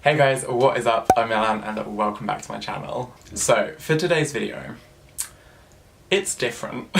Hey guys, what is up? I'm Milan and welcome back to my channel. So, for today's video, it's different.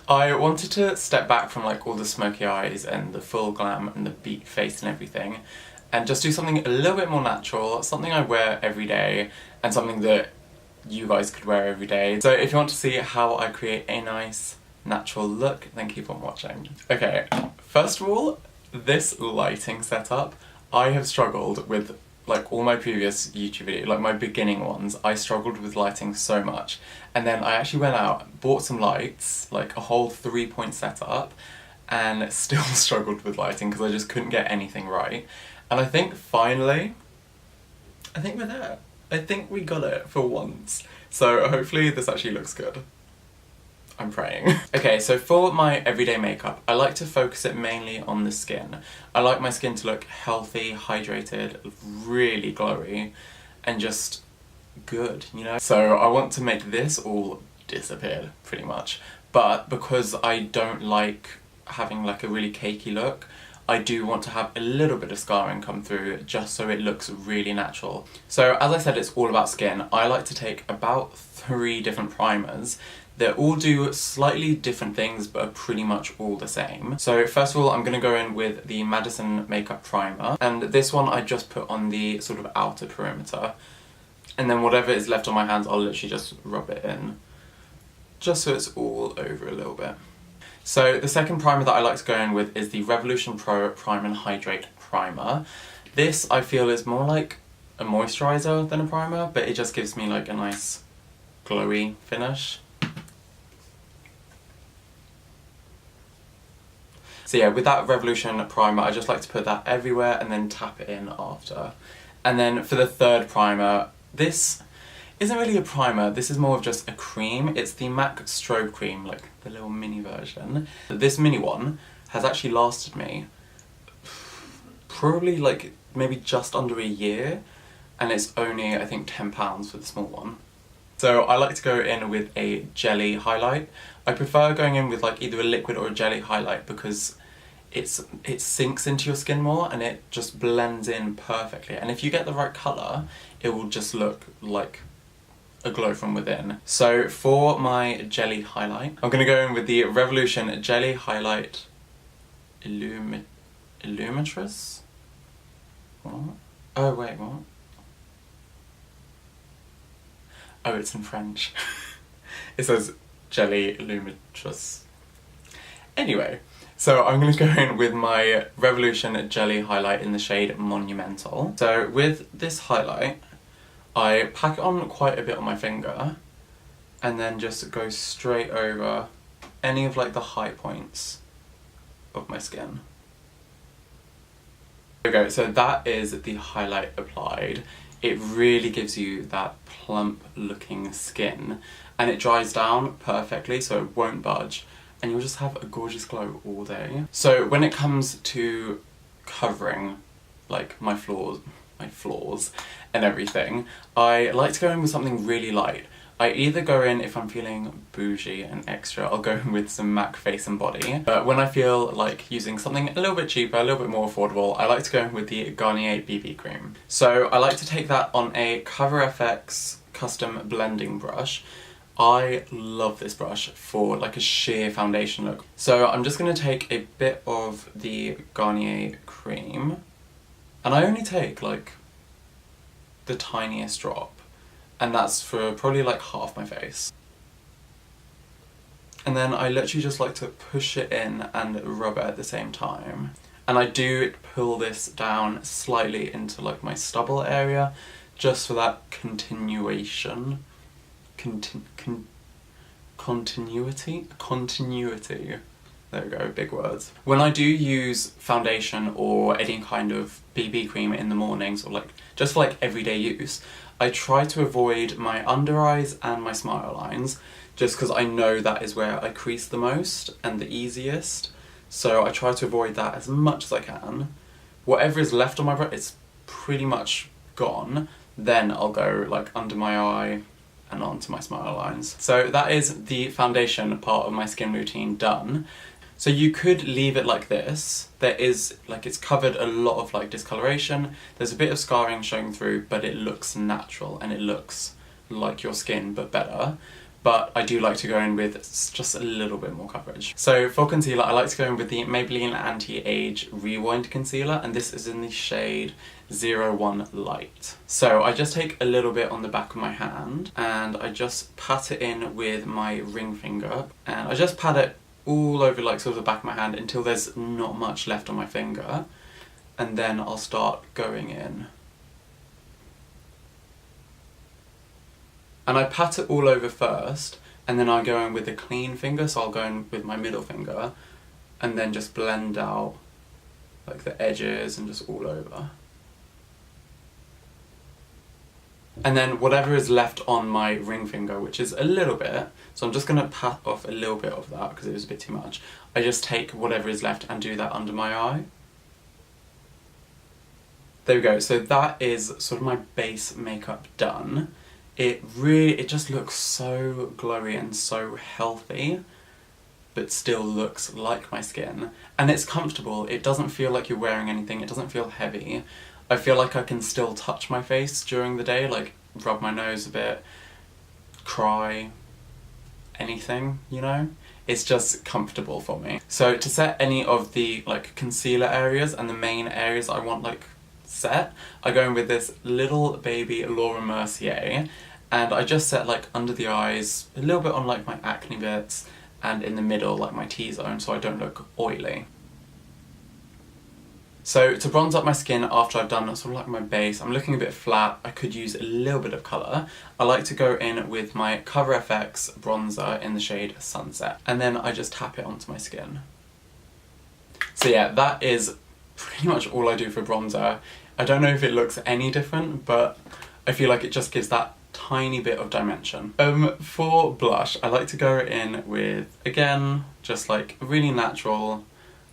I wanted to step back from like all the smoky eyes and the full glam and the beat face and everything and just do something a little bit more natural, something I wear every day and something that you guys could wear every day. So if you want to see how I create a nice natural look, then keep on watching. Okay, first of all, this lighting setup, I have struggled with like all my previous YouTube videos, like my beginning ones, I struggled with lighting so much. And then I actually went out, bought some lights, like a whole 3-point setup, and still struggled with lighting because I just couldn't get anything right. And I think finally, I think we're there. I think we got it for once. So hopefully this actually looks good. I'm praying. Okay, so for my everyday makeup, I like to focus it mainly on the skin. I like my skin to look healthy, hydrated, really glowy, and just good, you know? So I want to make this all disappear, pretty much. But because I don't like having like a really cakey look, I do want to have a little bit of scarring come through just so it looks really natural. So as I said, it's all about skin. I like to take about 3 different primers. They all do slightly different things but are pretty much all the same. So first of all, I'm going to go in with the Madison Makeup Primer, and this one I just put on the sort of outer perimeter. And then whatever is left on my hands, I'll literally just rub it in, just so it's all over a little bit. So the second primer that I like to go in with is the Revolution Pro Prime and Hydrate Primer. This I feel is more like a moisturiser than a primer, but it just gives me like a nice glowy finish. So yeah, with that Revolution primer, I just like to put that everywhere and then tap it in after. And then for the third primer, this isn't really a primer, this is more of just a cream. It's the MAC Strobe cream, like the little mini version. This mini one has actually lasted me probably like maybe just under a year, and it's only I think £10 for the small one. So I like to go in with a jelly highlight. I prefer going in with like either a liquid or a jelly highlight because it sinks into your skin more and it just blends in perfectly. And if you get the right colour, it will just look like a glow from within. So for my jelly highlight, I'm going to go in with the Revolution Jelly Highlight Illuminatress? What? Oh wait, what? Oh, it's in French. It says Jelly Illuminatress. Anyway, so I'm going to go in with my Revolution Jelly Highlight in the shade Monumental. So with this highlight, I pack it on quite a bit on my finger and then just go straight over any of like the high points of my skin. Okay, so that is the highlight applied. It really gives you that plump looking skin and it dries down perfectly so it won't budge and you'll just have a gorgeous glow all day. So when it comes to covering like my flaws and everything, I like to go in with something really light. I either go in, if I'm feeling bougie and extra, I'll go in with some MAC Face and Body. But when I feel like using something a little bit cheaper, a little bit more affordable, I like to go in with the Garnier BB Cream. So I like to take that on a Cover FX custom blending brush. I love this brush for like a sheer foundation look. So I'm just going to take a bit of the Garnier cream, and I only take like the tiniest drop. And that's for probably like half my face. And then I literally just like to push it in and rub it at the same time. And I do pull this down slightly into like my stubble area, just for that continuation. Continuity? There we go, big words. When I do use foundation or any kind of BB cream in the mornings, or like just for like everyday use, I try to avoid my under eyes and my smile lines, just because I know that is where I crease the most and the easiest. So I try to avoid that as much as I can. Whatever is left on my brow, it's pretty much gone. Then I'll go like under my eye and onto my smile lines. So that is the foundation part of my skin routine done. So you could leave it like this. There is, like, it's covered a lot of like discoloration. There's a bit of scarring showing through, but it looks natural and it looks like your skin, but better. But I do like to go in with just a little bit more coverage. So for concealer, I like to go in with the Maybelline Anti-Age Rewind Concealer, and this is in the shade 01 Light. So I just take a little bit on the back of my hand, and I just pat it in with my ring finger, and I just pat it all over like sort of the back of my hand until there's not much left on my finger, and then I'll start going in. And I pat it all over first, and then I go in with a clean finger, so I'll go in with my middle finger, and then just blend out like the edges and just all over. And then whatever is left on my ring finger, which is a little bit, so I'm just going to pat off a little bit of that because it was a bit too much. I just take whatever is left and do that under my eye. There we go, so that is sort of my base makeup done. It just looks so glowy and so healthy, but still looks like my skin. And it's comfortable, it doesn't feel like you're wearing anything, it doesn't feel heavy. I feel like I can still touch my face during the day, like rub my nose a bit, cry, anything, you know? It's just comfortable for me. So to set any of the like concealer areas and the main areas I want like set, I go in with this little baby Laura Mercier, and I just set like under the eyes, a little bit on like my acne bits, and in the middle like my T-zone, so I don't look oily. So to bronze up my skin after I've done sort of like my base, I'm looking a bit flat, I could use a little bit of colour. I like to go in with my Cover FX bronzer in the shade Sunset, and then I just tap it onto my skin. So yeah, that is pretty much all I do for bronzer. I don't know if it looks any different, but I feel like it just gives that tiny bit of dimension. For blush, I like to go in with, again, just like a really natural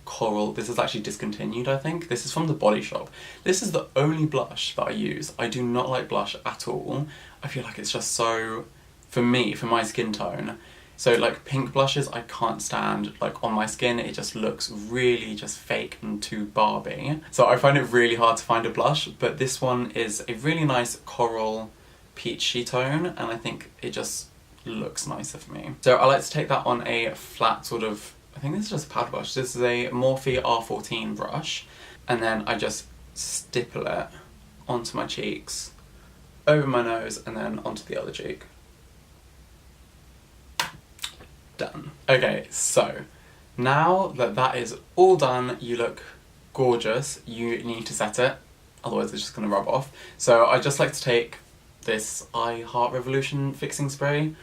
coral. This is actually discontinued, I think. This is from the Body Shop. This is the only blush that I use. I do not like blush at all. I feel like it's just so, for me, for my skin tone. So like pink blushes I can't stand, like on my skin it just looks really just fake and too Barbie. So I find it really hard to find a blush, but this one is a really nice coral peachy tone, and I think it just looks nicer for me. So I like to take that on a flat sort of, I think this is just a powder brush. This is a Morphe R14 brush, and then I just stipple it onto my cheeks, over my nose, and then onto the other cheek. Done. Okay, so now that that is all done, you look gorgeous. You need to set it, otherwise it's just going to rub off. So I just like to take this I Heart Revolution fixing spray.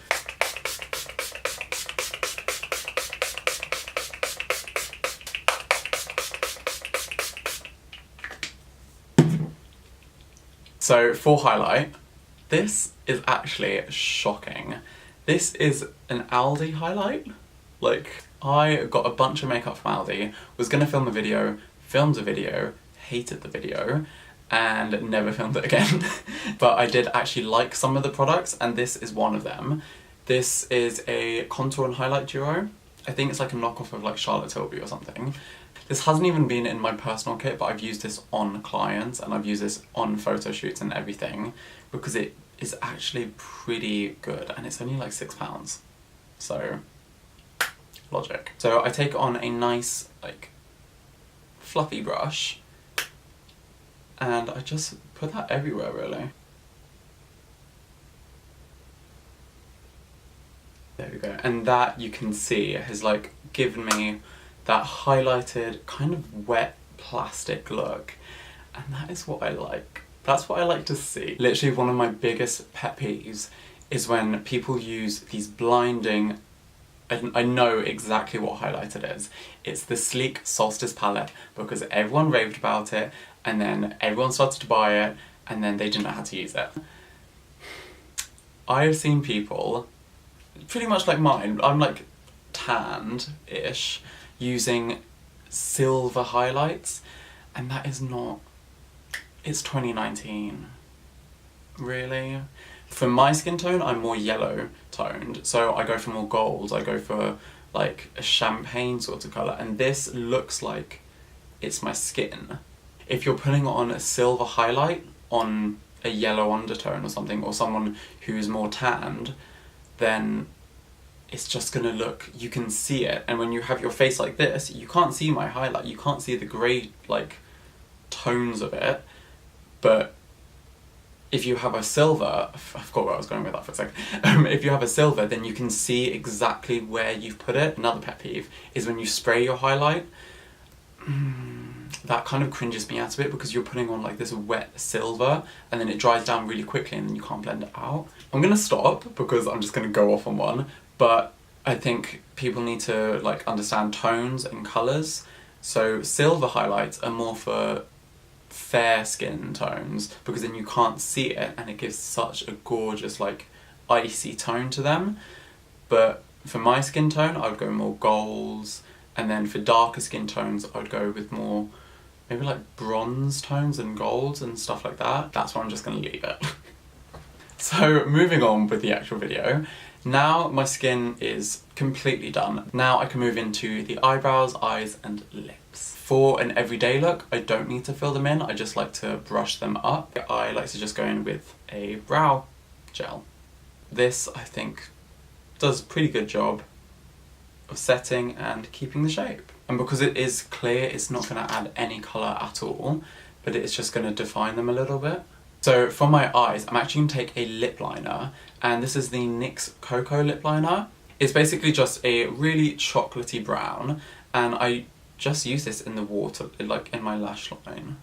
So for highlight, this is actually shocking. This is an Aldi highlight. Like, I got a bunch of makeup from Aldi, was gonna film a video, filmed a video, hated the video, and never filmed it again. But I did actually like some of the products, and this is one of them. This is a contour and highlight duo. I think it's like a knockoff of like Charlotte Tilbury or something. This hasn't even been in my personal kit, but I've used this on clients, and I've used this on photo shoots and everything, because it is actually pretty good, and it's only like £6. So, logic. So I take on a nice, like, fluffy brush, and I just put that everywhere, really. There we go. And that, you can see, has like given me that highlighted, kind of wet plastic look, and that is what I like. That's what I like to see. Literally one of my biggest pet peeves is when people use these blinding, I know exactly what highlight it is. It's the Sleek Solstice palette, because everyone raved about it, and then everyone started to buy it, and then they didn't know how to use it. I have seen people, pretty much like mine, I'm like tanned-ish, using silver highlights, and that is not, it's 2019. Really? For my skin tone, I'm more yellow toned, so I go for more gold, I go for like a champagne sort of colour, and this looks like it's my skin. If you're putting on a silver highlight on a yellow undertone or something, or someone who's more tanned, then it's just gonna look, you can see it, and when you have your face like this, you can't see my highlight, you can't see the grey like tones of it, but if you have a silver, I forgot where I was going with that for a second, if you have a silver, then you can see exactly where you've put it. Another pet peeve is when you spray your highlight, that kind of cringes me out a bit, because you're putting on like this wet silver and then it dries down really quickly and then you can't blend it out. I'm gonna stop because I'm just gonna go off on one, but I think people need to like understand tones and colours. So silver highlights are more for fair skin tones, because then you can't see it and it gives such a gorgeous like icy tone to them. But for my skin tone, I would go more golds, and then for darker skin tones I would go with more maybe like bronze tones and golds and stuff like that. That's where I'm just gonna leave it. So moving on with the actual video. Now my skin is completely done. Now I can move into the eyebrows, eyes and lips. For an everyday look, I don't need to fill them in, I just like to brush them up. I like to just go in with a brow gel. This, I think, does a pretty good job of setting and keeping the shape. And because it is clear, it's not going to add any colour at all, but it's just going to define them a little bit. So for my eyes, I'm actually going to take a lip liner, and this is the NYX Cocoa lip liner. It's basically just a really chocolatey brown, and I just use this in the water, like in my lash line.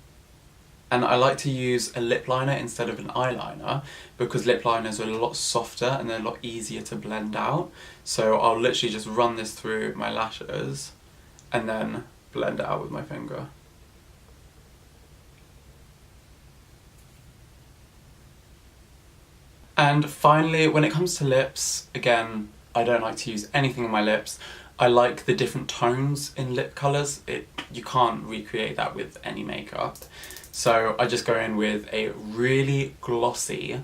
And I like to use a lip liner instead of an eyeliner, because lip liners are a lot softer and they're a lot easier to blend out. So I'll literally just run this through my lashes and then blend it out with my finger. And finally, when it comes to lips, again, I don't like to use anything on my lips. I like the different tones in lip colours. You can't recreate that with any makeup. So I just go in with a really glossy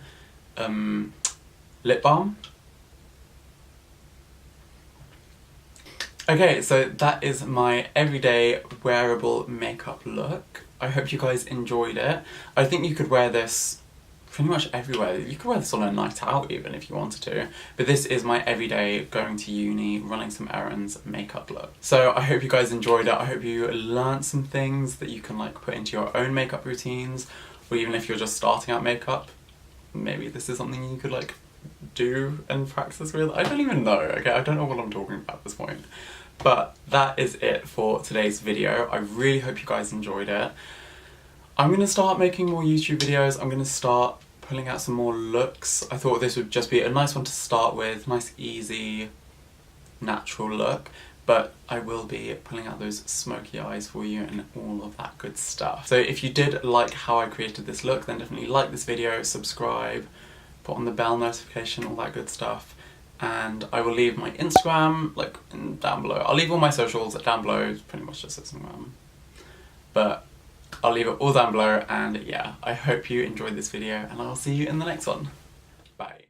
lip balm. Okay, so that is my everyday wearable makeup look. I hope you guys enjoyed it. I think you could wear this pretty much everywhere. You could wear this on a night out even if you wanted to. But this is my everyday going to uni, running some errands makeup look. So I hope you guys enjoyed it. I hope you learned some things that you can like put into your own makeup routines, or even if you're just starting out makeup, maybe this is something you could like do and practice with. I don't even know, okay? I don't know what I'm talking about at this point. But that is it for today's video. I really hope you guys enjoyed it. I'm going to start making more YouTube videos. I'm going to start pulling out some more looks. I thought this would just be a nice one to start with, nice easy natural look, but I will be pulling out those smoky eyes for you and all of that good stuff. So if you did like how I created this look, then definitely like this video, subscribe, put on the bell notification, all that good stuff. And I will leave my Instagram like down below. I'll leave all my socials down below, it's pretty much just Instagram. But I'll leave it all down below, and yeah, I hope you enjoyed this video and I'll see you in the next one. Bye.